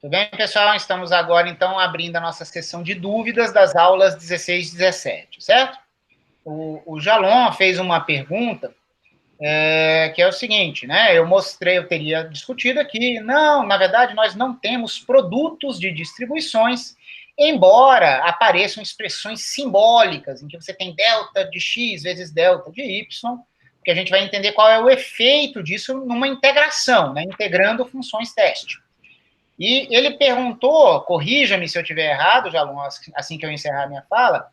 Tudo bem, pessoal? Estamos agora, então, abrindo a nossa sessão de dúvidas das aulas 16 e 17, certo? O Jalon fez uma pergunta, que é o seguinte, né? Eu teria discutido aqui, não, na verdade, nós não temos produtos de distribuições, embora apareçam expressões simbólicas, em que você tem delta de x vezes delta de y, que a gente vai entender qual é o efeito disso numa integração, né? Integrando funções teste. E ele perguntou, corrija-me se eu estiver errado, Jalon, assim que eu encerrar a minha fala,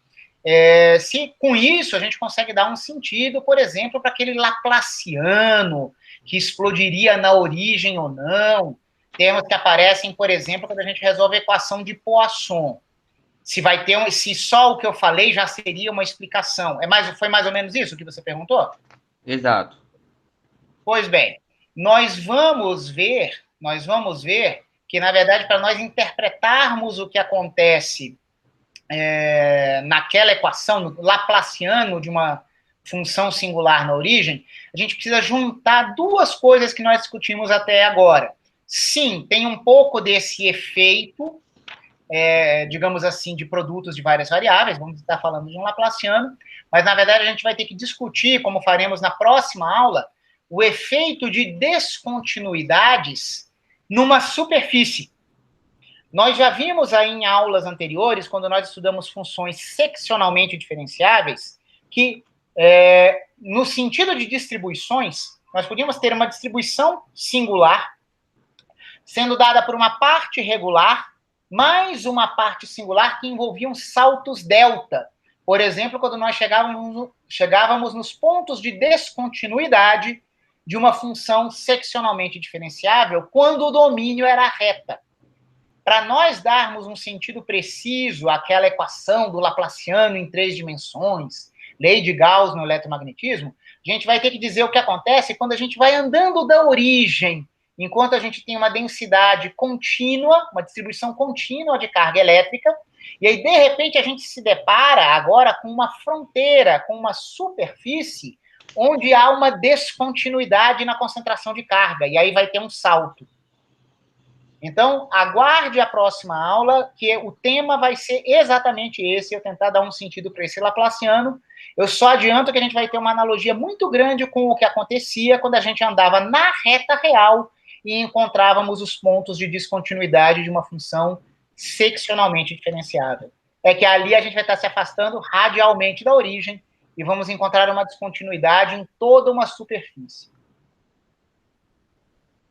se com isso a gente consegue dar um sentido, por exemplo, para aquele Laplaciano, que explodiria na origem ou não, termos que aparecem, por exemplo, quando a gente resolve a equação de Poisson. Se só o que eu falei já seria uma explicação. Foi mais ou menos isso que você perguntou? Exato. Pois bem, nós vamos ver que, na verdade, para nós interpretarmos o que acontece naquela equação, no Laplaciano de uma função singular na origem, a gente precisa juntar duas coisas que nós discutimos até agora. Sim, tem um pouco desse efeito, digamos assim, de produtos de várias variáveis, vamos estar falando de um Laplaciano, mas, na verdade, a gente vai ter que discutir, como faremos na próxima aula, o efeito de descontinuidades numa superfície. Nós já vimos aí em aulas anteriores, quando nós estudamos funções seccionalmente diferenciáveis, que, no sentido de distribuições, nós podíamos ter uma distribuição singular, sendo dada por uma parte regular, mais uma parte singular que envolviam saltos delta. Por exemplo, quando nós chegávamos nos pontos de descontinuidade de uma função seccionalmente diferenciável, quando o domínio era reta. Para nós darmos um sentido preciso àquela equação do Laplaciano em 3 dimensões, lei de Gauss no eletromagnetismo, a gente vai ter que dizer o que acontece quando a gente vai andando da origem, enquanto a gente tem uma densidade contínua, uma distribuição contínua de carga elétrica, e aí, de repente, a gente se depara agora com uma fronteira, com uma superfície, onde há uma descontinuidade na concentração de carga, e aí vai ter um salto. Então, aguarde a próxima aula, que o tema vai ser exatamente esse, eu tentar dar um sentido para esse Laplaciano. Eu só adianto que a gente vai ter uma analogia muito grande com o que acontecia quando a gente andava na reta real e encontrávamos os pontos de descontinuidade de uma função seccionalmente diferenciável. É que ali a gente vai estar se afastando radialmente da origem e vamos encontrar uma descontinuidade em toda uma superfície.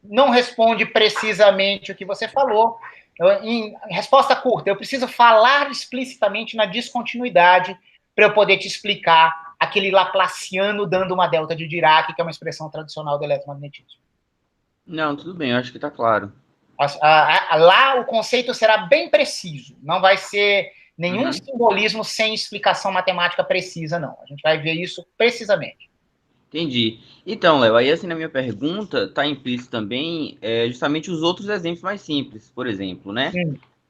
Não responde precisamente o que você falou. Em resposta curta, eu preciso falar explicitamente na descontinuidade para eu poder te explicar aquele Laplaciano dando uma delta de Dirac, que é uma expressão tradicional do eletromagnetismo. Não, tudo bem, eu acho que está claro. Lá o conceito será bem preciso, não vai ser nenhum simbolismo sem explicação matemática precisa, não. A gente vai ver isso precisamente. Entendi. Então, Léo, aí assim na minha pergunta está implícito também justamente os outros exemplos mais simples, por exemplo, né?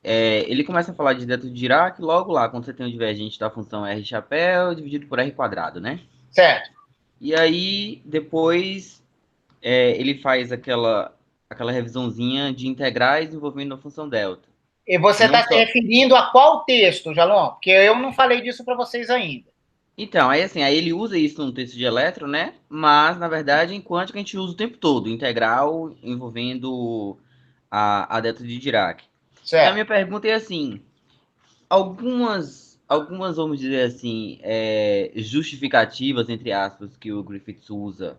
Ele começa a falar de delta de Dirac logo lá, quando você tem o divergente da função R chapéu dividido por R quadrado, né? Certo. E aí, depois, ele faz aquela revisãozinha de integrais envolvendo a função delta. E você Não está se só... referindo a qual texto, Jalon? Porque eu não falei disso para vocês ainda. Então, aí assim, aí ele usa isso no texto de elétron, né? Mas, na verdade, em quântica a gente usa o tempo todo, integral envolvendo a delta de Dirac. E a Certo. minha pergunta é assim, algumas vamos dizer assim, justificativas, entre aspas, que o Griffiths usa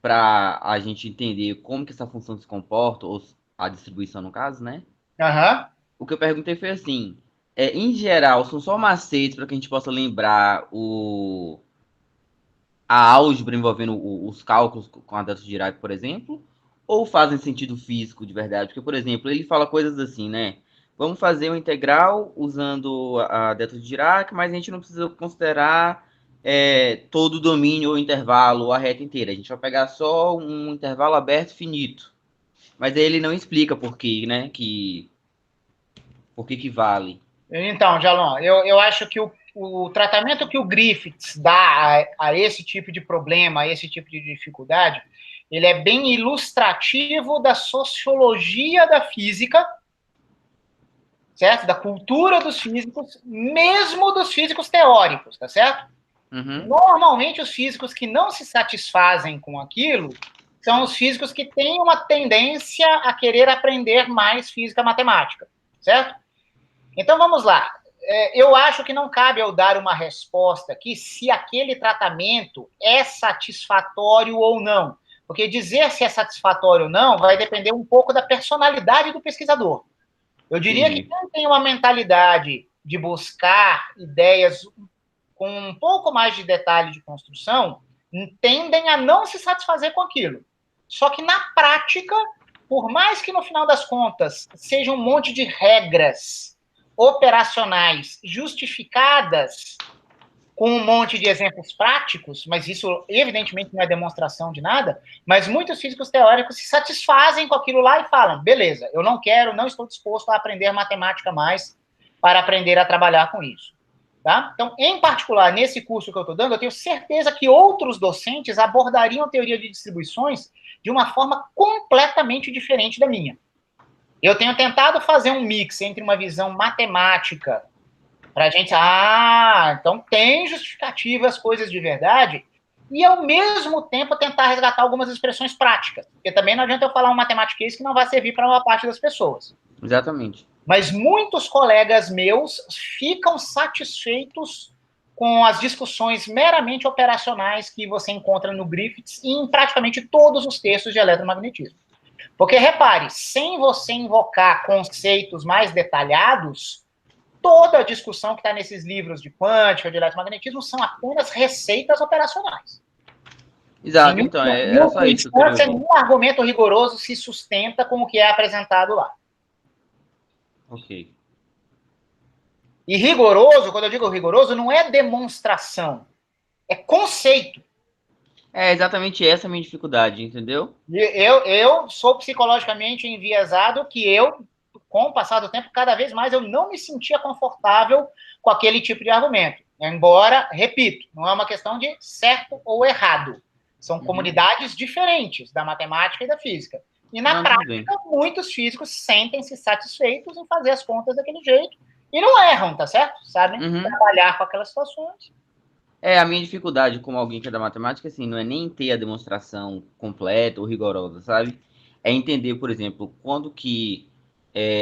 para a gente entender como que essa função se comporta, ou a distribuição no caso, né? Aham. O que eu perguntei foi assim, em geral, são só macetes para que a gente possa lembrar a álgebra envolvendo os cálculos com a delta de Dirac, por exemplo, ou fazem sentido físico de verdade? Porque, por exemplo, ele fala coisas assim, né? Vamos fazer uma integral usando a delta de Dirac, mas a gente não precisa considerar todo o domínio ou intervalo ou a reta inteira. A gente vai pegar só um intervalo aberto finito. Mas aí ele não explica por quê, né? Por que vale. Então, Jalon, eu acho que o tratamento que o Griffiths dá a esse tipo de problema, a esse tipo de dificuldade, ele é bem ilustrativo da sociologia da física, certo? Da cultura dos físicos, mesmo dos físicos teóricos, tá certo? Uhum. Normalmente, os físicos que não se satisfazem com aquilo são os físicos que têm uma tendência a querer aprender mais física matemática, certo? Então, vamos lá. Eu acho que não cabe eu dar uma resposta aqui se aquele tratamento é satisfatório ou não. Porque dizer se é satisfatório ou não vai depender um pouco da personalidade do pesquisador. Eu diria que Entendi. quem tem uma mentalidade de buscar ideias com um pouco mais de detalhe de construção, tendem a não se satisfazer com aquilo. Só que na prática, por mais que no final das contas seja um monte de regras operacionais justificadas com um monte de exemplos práticos, mas isso evidentemente não é demonstração de nada, mas muitos físicos teóricos se satisfazem com aquilo lá e falam, beleza, eu não quero, não estou disposto a aprender matemática mais para aprender a trabalhar com isso. Tá? Então, em particular, nesse curso que eu estou dando, eu tenho certeza que outros docentes abordariam a teoria de distribuições de uma forma completamente diferente da minha. Eu tenho tentado fazer um mix entre uma visão matemática para a gente, então tem justificativas, coisas de verdade, e ao mesmo tempo tentar resgatar algumas expressões práticas, porque também não adianta eu falar um matematiquês que não vai servir para uma parte das pessoas. Exatamente. Mas muitos colegas meus ficam satisfeitos com as discussões meramente operacionais que você encontra no Griffiths e em praticamente todos os textos de eletromagnetismo. Porque, repare, sem você invocar conceitos mais detalhados, toda a discussão que está nesses livros de quântica, de eletromagnetismo, são apenas receitas operacionais. Exato, Em então, era só última isso que eu queria instância, ouvir. nenhum argumento rigoroso se sustenta com o que é apresentado lá. Ok. E rigoroso, quando eu digo rigoroso, não é demonstração, é conceito. É exatamente essa a minha dificuldade, entendeu? Eu sou psicologicamente enviesado que eu, com o passar do tempo, cada vez mais eu não me sentia confortável com aquele tipo de argumento. Embora, repito, não é uma questão de certo ou errado. São comunidades diferentes da matemática e da física. E na Não, tudo bem. prática, muitos físicos sentem-se satisfeitos em fazer as contas daquele jeito e não erram, tá certo? Sabem Uhum. trabalhar com aquelas situações. É, a minha dificuldade como alguém que é da matemática, assim, não é nem ter a demonstração completa ou rigorosa, sabe? É entender, por exemplo, quando que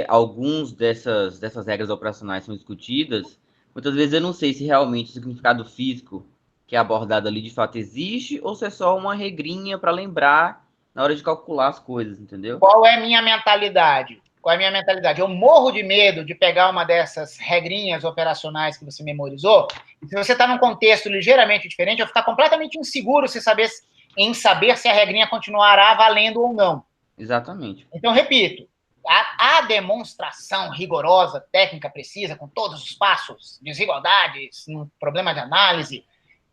alguns dessas regras operacionais são discutidas, muitas vezes eu não sei se realmente o significado físico que é abordado ali de fato existe ou se é só uma regrinha para lembrar na hora de calcular as coisas, entendeu? Qual é a minha mentalidade? Qual é a minha mentalidade? Eu morro de medo de pegar uma dessas regrinhas operacionais que você memorizou, e se você está num contexto ligeiramente diferente, eu ficar completamente inseguro em saber se a regrinha continuará valendo ou não. Exatamente. Então, repito, a demonstração rigorosa, técnica precisa, com todos os passos, desigualdades, um problema de análise,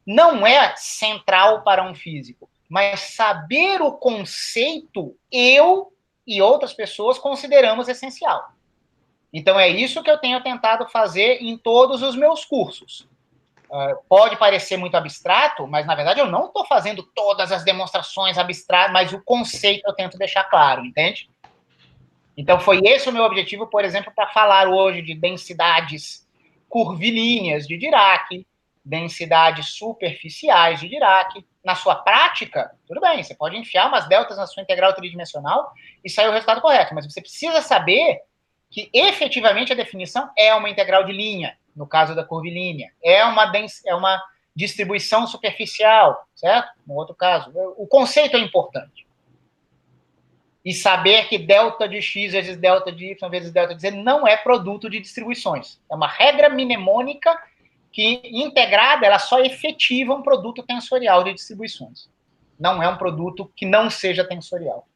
não é central para um físico. Mas saber o conceito, eu e outras pessoas consideramos essencial. Então, é isso que eu tenho tentado fazer em todos os meus cursos. Pode parecer muito abstrato, mas, na verdade, eu não estou fazendo todas as demonstrações abstratas, mas o conceito eu tento deixar claro, entende? Então, foi esse o meu objetivo, por exemplo, para falar hoje de densidades curvilíneas de Dirac, densidades superficiais de Dirac. Na sua prática, tudo bem, você pode enfiar umas deltas na sua integral tridimensional e sair o resultado correto, mas você precisa saber que efetivamente a definição é uma integral de linha, no caso da curvilínea, é uma distribuição superficial, certo? No outro caso, o conceito é importante. E saber que delta de x vezes delta de y vezes delta de z não é produto de distribuições. É uma regra mnemônica que, integrada, ela só efetiva um produto tensorial de distribuições. Não é um produto que não seja tensorial.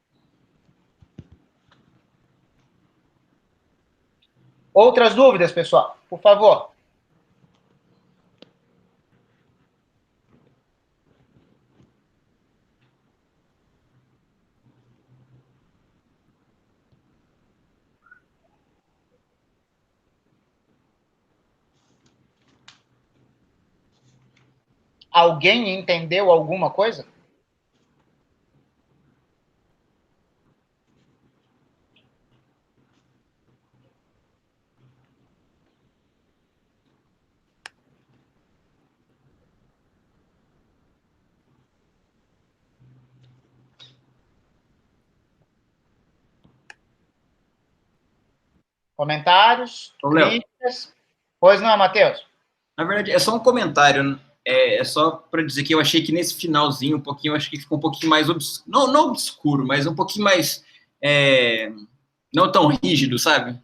Outras dúvidas, pessoal? Por favor. Alguém entendeu alguma coisa? Comentários? Ô, Léo. Críticas? Pois não, Matheus? Na verdade, é só um comentário. É só para dizer que eu achei que nesse finalzinho, um pouquinho, eu acho que ficou um pouquinho mais não obscuro, mas um pouquinho mais não tão rígido, sabe?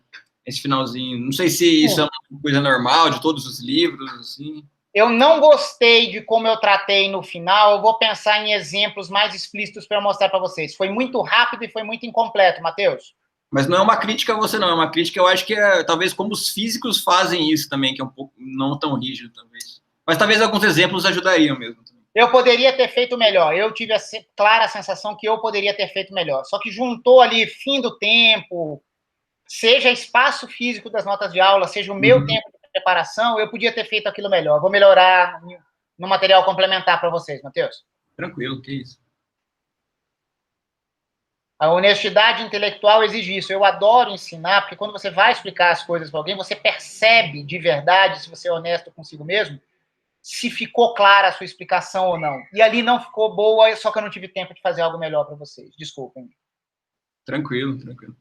Esse finalzinho. Não sei se isso é uma coisa normal de todos os livros, assim. Eu não gostei de como eu tratei no final. Eu vou pensar em exemplos mais explícitos para mostrar para vocês. Foi muito rápido e foi muito incompleto, Matheus. Mas não é uma crítica a você, não. É uma crítica, eu acho que é talvez como os físicos fazem isso também, que é um pouco não tão rígido, talvez. Mas talvez alguns exemplos ajudariam mesmo. Eu poderia ter feito melhor. Eu tive a clara sensação que eu poderia ter feito melhor. Só que juntou ali fim do tempo, seja espaço físico das notas de aula, seja o meu tempo de preparação, eu podia ter feito aquilo melhor. Vou melhorar no material complementar para vocês, Matheus. Tranquilo, que isso. A honestidade intelectual exige isso. Eu adoro ensinar, porque quando você vai explicar as coisas para alguém, você percebe de verdade, se você é honesto consigo mesmo, se ficou clara a sua explicação ou não. E ali não ficou boa, só que eu não tive tempo de fazer algo melhor para vocês. Desculpem. Tranquilo, tranquilo.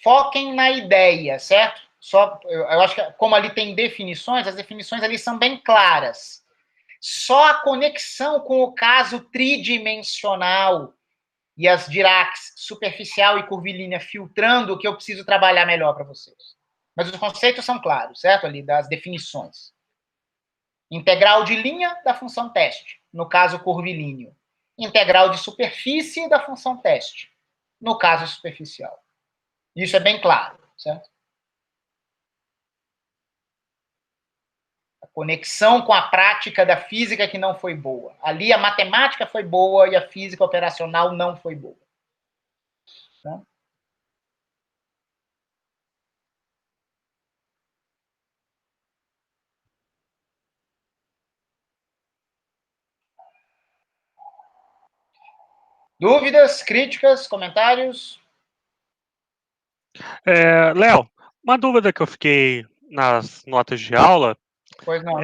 Foquem na ideia, certo? Eu acho que como ali tem definições, as definições ali são bem claras. Só a conexão com o caso tridimensional e as Diracs, superficial e curvilínea, filtrando, que eu preciso trabalhar melhor para vocês. Mas os conceitos são claros, certo? Ali, das definições. Integral de linha da função teste, no caso curvilíneo. Integral de superfície da função teste, no caso superficial. Isso é bem claro, certo? A conexão com a prática da física que não foi boa. Ali a matemática foi boa e a física operacional não foi boa. Tá? Dúvidas, críticas, comentários? Léo, uma dúvida que eu fiquei nas notas de aula Pois não,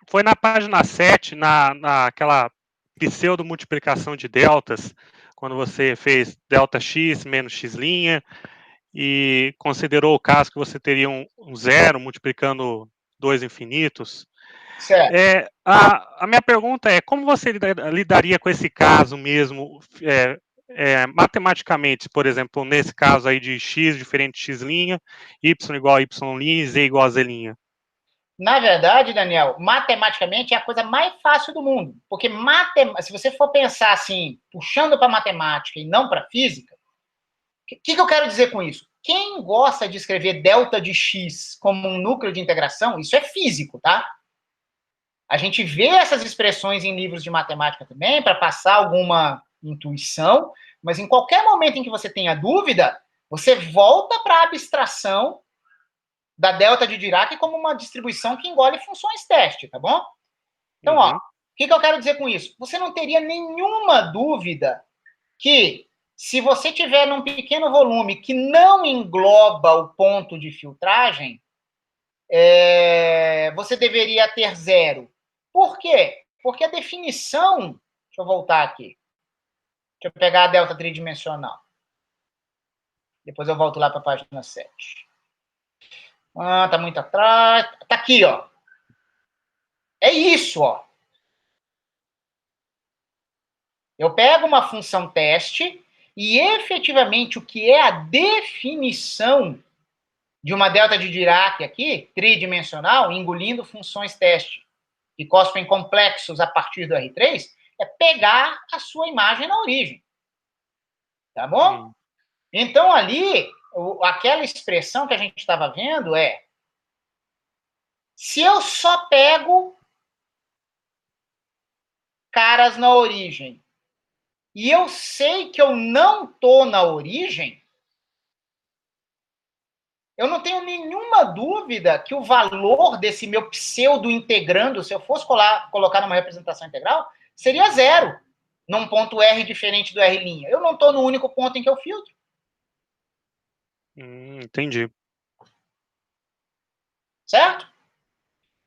foi na página 7, naquela pseudo-multiplicação de deltas, quando você fez delta x menos x' e considerou o caso que você teria um zero multiplicando dois infinitos. Certo. A minha pergunta é, como você lidaria com esse caso mesmo, matematicamente, por exemplo, nesse caso aí de x diferente de x', y igual a y', z igual a z'? Na verdade, Daniel, matematicamente é a coisa mais fácil do mundo. Porque se você for pensar assim, puxando para matemática e não para física, o que eu quero dizer com isso? Quem gosta de escrever delta de x como um núcleo de integração, isso é físico, tá? A gente vê essas expressões em livros de matemática também, para passar alguma intuição, mas em qualquer momento em que você tenha dúvida, você volta para a abstração da delta de Dirac como uma distribuição que engole funções teste, tá bom? Então, ó, o que eu quero dizer com isso? Você não teria nenhuma dúvida que, se você tiver num pequeno volume que não engloba o ponto de filtragem, você deveria ter zero. Por quê? Porque a definição... Deixa eu voltar aqui. Deixa eu pegar a delta tridimensional. Depois eu volto lá para a página 7. Tá muito atrás. Tá aqui, ó. É isso, ó. Eu pego uma função teste e, efetivamente, o que é a definição de uma delta de Dirac aqui, tridimensional, engolindo funções teste que cospem complexos a partir do R3, é pegar a sua imagem na origem. Tá bom? Então, ali, aquela expressão que a gente estava vendo é: se eu só pego caras na origem e eu sei que eu não estou na origem, eu não tenho nenhuma dúvida que o valor desse meu pseudo-integrando, se eu fosse colocar numa representação integral, seria zero, num ponto R diferente do R'. Eu não estou no único ponto em que eu filtro. Entendi. Certo?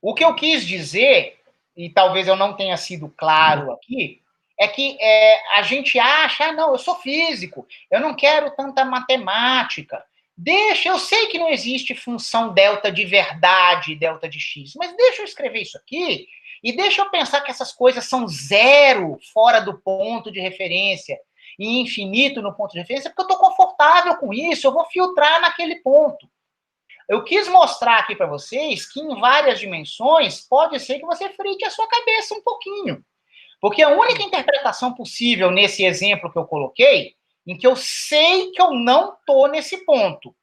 O que eu quis dizer, e talvez eu não tenha sido claro aqui, é que a gente acha, não, eu sou físico, eu não quero tanta matemática. Deixa, eu sei que não existe função delta de verdade, delta de x, mas deixa eu escrever isso aqui e deixa eu pensar que essas coisas são zero fora do ponto de referência e infinito no ponto de referência, porque eu estou confortável com isso, eu vou filtrar naquele ponto. Eu quis mostrar aqui para vocês que em várias dimensões pode ser que você frite a sua cabeça um pouquinho. Porque a única interpretação possível nesse exemplo que eu coloquei, em que eu sei que eu não estou nesse ponto.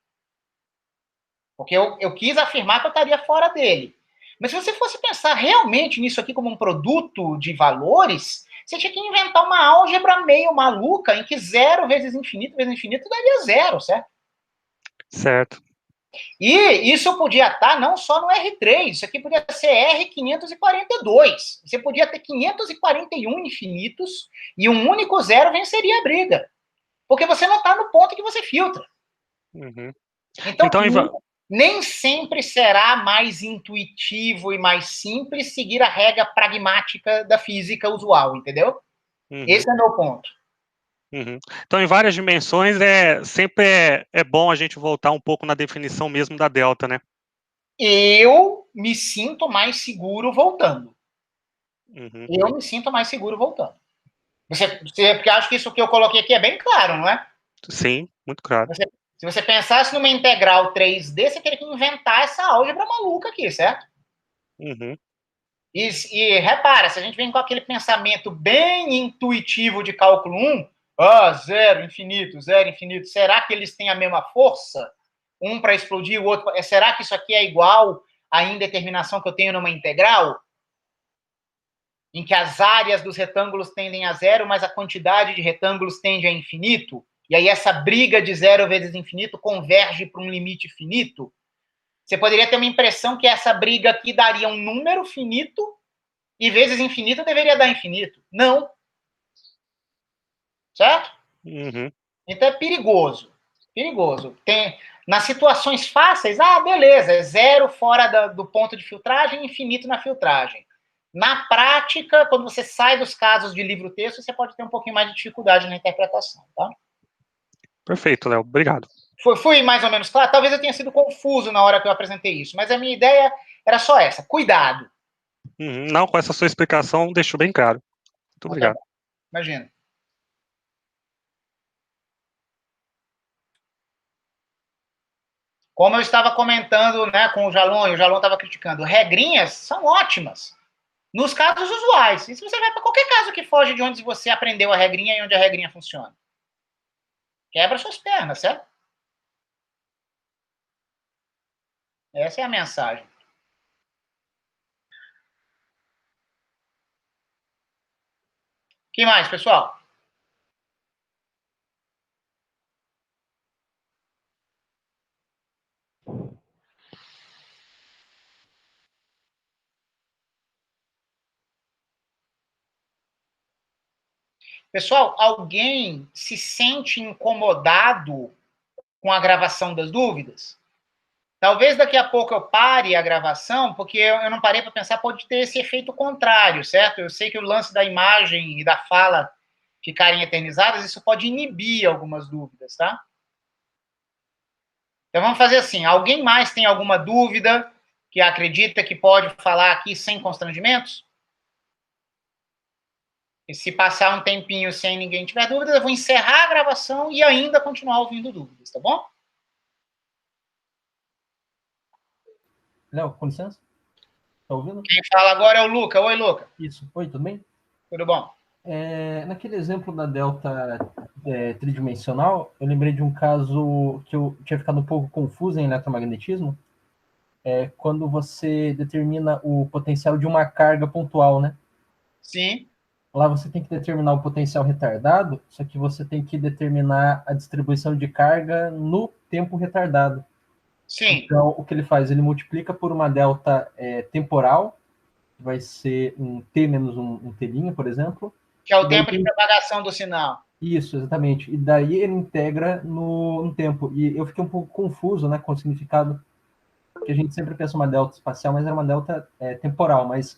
Porque eu quis afirmar que eu estaria fora dele. Mas se você fosse pensar realmente nisso aqui como um produto de valores, você tinha que inventar uma álgebra meio maluca em que 0 vezes infinito daria 0, certo? Certo. E isso podia estar não só no R3, isso aqui podia ser R542. Você podia ter 541 infinitos e um único zero venceria a briga. Porque você não está no ponto que você filtra. Uhum. Então nem sempre será mais intuitivo e mais simples seguir a regra pragmática da física usual, entendeu? Uhum. Esse é o meu ponto. Uhum. Então, em várias dimensões, sempre é bom a gente voltar um pouco na definição mesmo da delta, né? Eu me sinto mais seguro voltando. Uhum. Eu me sinto mais seguro voltando. Porque acho que isso que eu coloquei aqui é bem claro, não é? Sim, muito claro. Se você pensasse numa integral 3D, você teria que inventar essa álgebra maluca aqui, certo? Uhum. E repara, se a gente vem com aquele pensamento bem intuitivo de cálculo 1, zero, infinito, será que eles têm a mesma força? Um para explodir, o outro... Será que isso aqui é igual à indeterminação que eu tenho numa integral? Em que as áreas dos retângulos tendem a zero, mas a quantidade de retângulos tende a infinito? E aí essa briga de zero vezes infinito converge para um limite finito? Você poderia ter uma impressão que essa briga aqui daria um número finito e vezes infinito deveria dar infinito. Não. Certo? Uhum. Então é perigoso. Perigoso. Nas situações fáceis, beleza, é zero fora do ponto de filtragem, infinito na filtragem. Na prática, quando você sai dos casos de livro-texto, você pode ter um pouquinho mais de dificuldade na interpretação, tá? Perfeito, Léo. Obrigado. Fui mais ou menos claro? Talvez eu tenha sido confuso na hora que eu apresentei isso, mas a minha ideia era só essa. Cuidado. Uhum. Não, com essa sua explicação, deixou bem claro. Muito obrigado. Tá, imagina. Como eu estava comentando, né, com o Jalon, e o Jalon estava criticando, regrinhas são ótimas nos casos usuais. E se você vai para qualquer caso que foge de onde você aprendeu a regrinha e onde a regrinha funciona? Quebra suas pernas, certo? Essa é a mensagem. O que mais, pessoal? Pessoal, alguém se sente incomodado com a gravação das dúvidas? Talvez daqui a pouco eu pare a gravação, porque eu não parei para pensar, pode ter esse efeito contrário, certo? Eu sei que o lance da imagem e da fala ficarem eternizadas, isso pode inibir algumas dúvidas, tá? Então vamos fazer assim, alguém mais tem alguma dúvida que acredita que pode falar aqui sem constrangimentos? E se passar um tempinho sem ninguém tiver dúvidas, eu vou encerrar a gravação e ainda continuar ouvindo dúvidas, tá bom? Léo, com licença? Tá ouvindo? Quem fala agora é o Luca. Oi, Luca. Isso. Oi, tudo bem? Tudo bom? Naquele exemplo da delta tridimensional, eu lembrei de um caso que eu tinha ficado um pouco confuso em eletromagnetismo, quando você determina o potencial de uma carga pontual, né? Sim. Lá você tem que determinar o potencial retardado, só que você tem que determinar a distribuição de carga no tempo retardado. Sim. Então, o que ele faz? Ele multiplica por uma delta temporal, que vai ser um t menos um t', por exemplo. Que é o tempo de propagação do sinal. Isso, exatamente. E daí ele integra no tempo. E eu fiquei um pouco confuso, né, com o significado, que a gente sempre pensa uma delta espacial, mas é uma delta temporal. Mas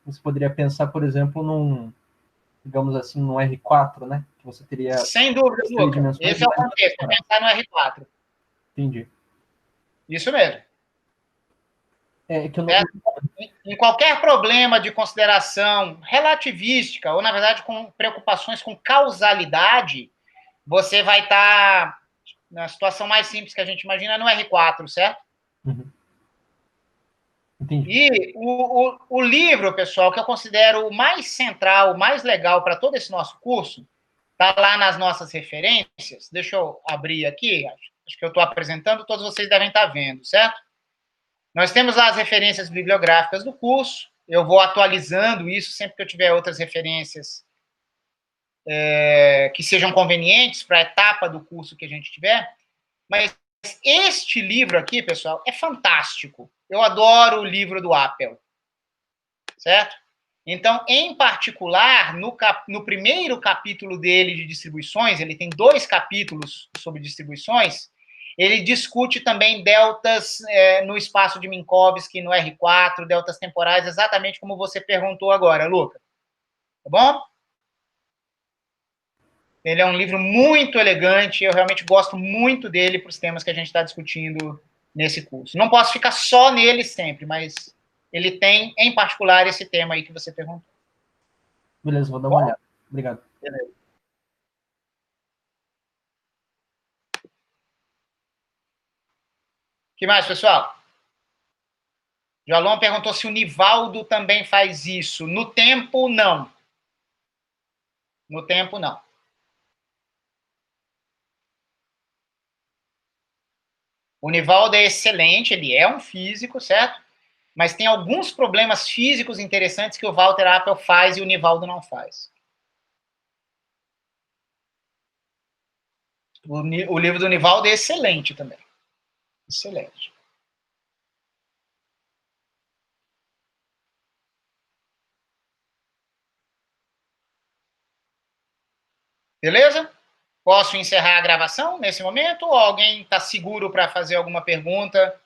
você poderia pensar, por exemplo, digamos assim, no R4, né? Que você teria... Sem dúvida, Luca. Esse é o contexto, pensar no R4. Entendi. Isso mesmo. Que eu não... Em qualquer problema de consideração relativística, ou, na verdade, com preocupações com causalidade, você vai estar na situação mais simples que a gente imagina no R4, certo? Uhum. Entendi. E o livro, pessoal, que eu considero o mais central, o mais legal para todo esse nosso curso, está lá nas nossas referências. Deixa eu abrir aqui, acho que eu estou apresentando, todos vocês devem estar vendo, certo? Nós temos lá as referências bibliográficas do curso, eu vou atualizando isso sempre que eu tiver outras referências que sejam convenientes para a etapa do curso que a gente tiver, mas este livro aqui, pessoal, é fantástico. Eu adoro o livro do Apple, certo? Então, em particular, no primeiro capítulo dele de distribuições, ele tem 2 capítulos sobre distribuições, ele discute também deltas no espaço de Minkowski, no R4, deltas temporais, exatamente como você perguntou agora, Luca. Tá bom? Ele é um livro muito elegante, eu realmente gosto muito dele para os temas que a gente está discutindo nesse curso. Não posso ficar só nele sempre, mas ele tem, em particular, esse tema aí que você perguntou. Beleza, vou dar uma olhada. Obrigado. Beleza. O que mais, pessoal? O Jalon perguntou se o Nivaldo também faz isso. No tempo, não. No tempo, não. O Nivaldo é excelente, ele é um físico, certo? Mas tem alguns problemas físicos interessantes que o Walter Appel faz e o Nivaldo não faz. O livro do Nivaldo é excelente também. Excelente. Beleza? Posso encerrar a gravação nesse momento ou alguém está seguro para fazer alguma pergunta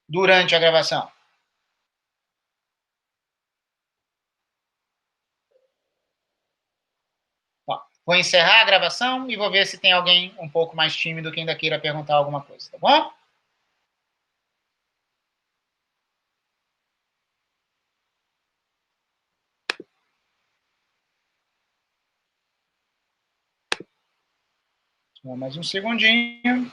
durante a gravação? Bom, vou encerrar a gravação e vou ver se tem alguém um pouco mais tímido que ainda queira perguntar alguma coisa, tá bom? Mais um segundinho.